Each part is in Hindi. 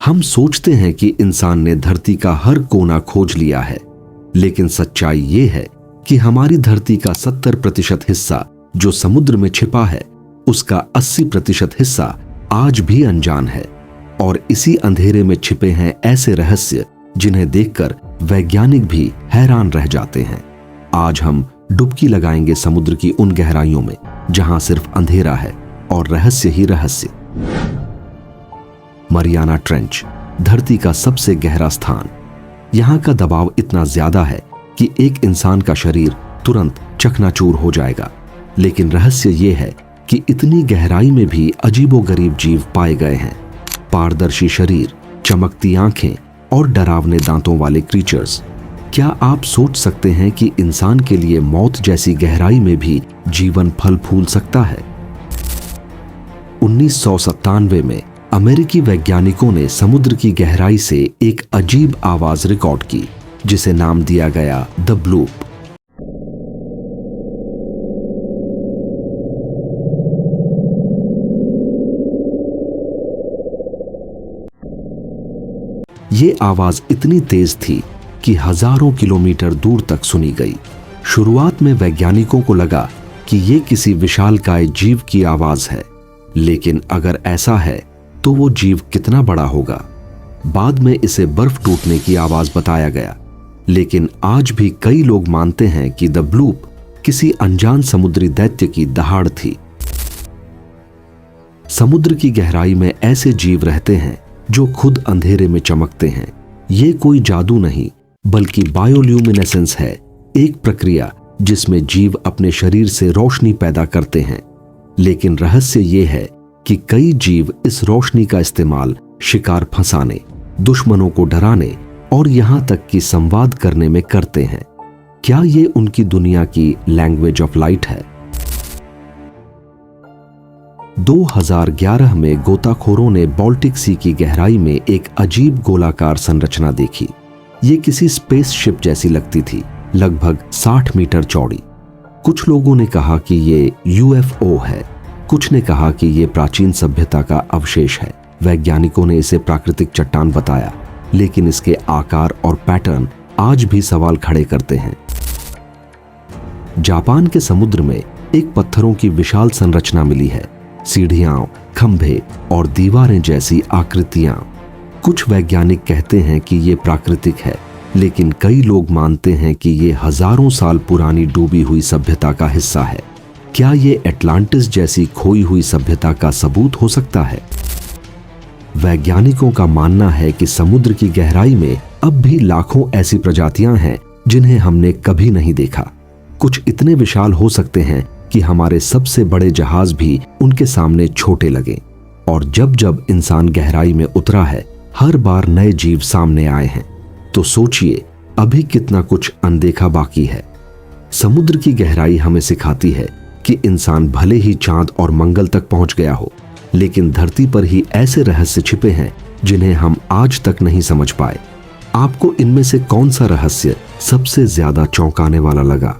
हम सोचते हैं कि इंसान ने धरती का हर कोना खोज लिया है, लेकिन सच्चाई ये है कि हमारी धरती का 70% हिस्सा जो समुद्र में छिपा है, उसका 80% हिस्सा आज भी अनजान है। और इसी अंधेरे में छिपे हैं ऐसे रहस्य जिन्हें देखकर वैज्ञानिक भी हैरान रह जाते हैं। आज हम डुबकी लगाएंगे समुद्र की उन गहराइयों में जहां सिर्फ अंधेरा है और रहस्य ही रहस्य। मरियाना ट्रेंच, धरती का सबसे गहरा स्थान। यहां का दबाव इतना ज्यादा है कि एक इंसान का शरीर तुरंत चकनाचूर हो जाएगा। लेकिन रहस्य यह है कि इतनी गहराई में भी अजीबोगरीब जीव पाए गए हैं। पारदर्शी शरीर, चमकती आंखें और डरावने दांतों वाले क्रीचर्स। क्या आप सोच सकते हैं कि इंसान के लिए मौत जैसी गहराई में भी जीवन फल फूल सकता है? 1997 में अमेरिकी वैज्ञानिकों ने समुद्र की गहराई से एक अजीब आवाज रिकॉर्ड की, जिसे नाम दिया गया द ब्लूप। ये आवाज इतनी तेज थी कि हजारों किलोमीटर दूर तक सुनी गई। शुरुआत में वैज्ञानिकों को लगा कि ये किसी विशालकाय जीव की आवाज है, लेकिन अगर ऐसा है तो वो जीव कितना बड़ा होगा। बाद में इसे बर्फ टूटने की आवाज बताया गया, लेकिन आज भी कई लोग मानते हैं कि द ब्लूप किसी अनजान समुद्री दैत्य की दहाड़ थी। समुद्र की गहराई में ऐसे जीव रहते हैं जो खुद अंधेरे में चमकते हैं। ये कोई जादू नहीं, बल्कि बायोल्यूमिनेसेंस है, एक प्रक्रिया जिसमें जीव अपने शरीर से रोशनी पैदा करते हैं। लेकिन रहस्य ये है कि कई जीव इस रोशनी का इस्तेमाल शिकार फंसाने, दुश्मनों को डराने और यहां तक कि संवाद करने में करते हैं। क्या ये उनकी दुनिया की लैंग्वेज ऑफ लाइट है? 2011 में गोताखोरों ने बाल्टिक सी की गहराई में एक अजीब गोलाकार संरचना देखी। ये किसी स्पेसशिप जैसी लगती थी, लगभग 60 मीटर चौड़ी। कुछ लोगों ने कहा कि ये यूएफओ है, कुछ ने कहा कि ये प्राचीन सभ्यता का अवशेष है। वैज्ञानिकों ने इसे प्राकृतिक चट्टान बताया, लेकिन इसके आकार और पैटर्न आज भी सवाल खड़े करते हैं। जापान के समुद्र में एक पत्थरों की विशाल संरचना मिली है, सीढ़ियां, खंभे और दीवारें जैसी आकृतियां। कुछ वैज्ञानिक कहते हैं कि ये प्राकृतिक है, लेकिन कई लोग मानते हैं कि ये हजारों साल पुरानी डूबी हुई सभ्यता का हिस्सा है। क्या ये एटलांटिस जैसी खोई हुई सभ्यता का सबूत हो सकता है? वैज्ञानिकों का मानना है कि समुद्र की गहराई में अब भी लाखों ऐसी प्रजातियां हैं जिन्हें हमने कभी नहीं देखा। कुछ इतने विशाल हो सकते हैं कि हमारे सबसे बड़े जहाज भी उनके सामने छोटे लगे। और जब जब इंसान गहराई में उतरा है, हर बार नए जीव सामने आए हैं। तो सोचिए, अभी कितना कुछ अनदेखा बाकी है। समुद्र की गहराई हमें सिखाती है कि इंसान भले ही चांद और मंगल तक पहुंच गया हो, लेकिन धरती पर ही ऐसे रहस्य छिपे हैं जिन्हें हम आज तक नहीं समझ पाए। आपको इनमें से कौन सा रहस्य सबसे ज्यादा चौंकाने वाला लगा?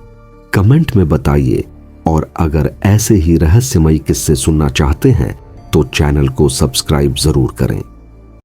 कमेंट में बताइए। और अगर ऐसे ही रहस्यमयी किस्से सुनना चाहते हैं तो चैनल को सब्सक्राइब जरूर करें।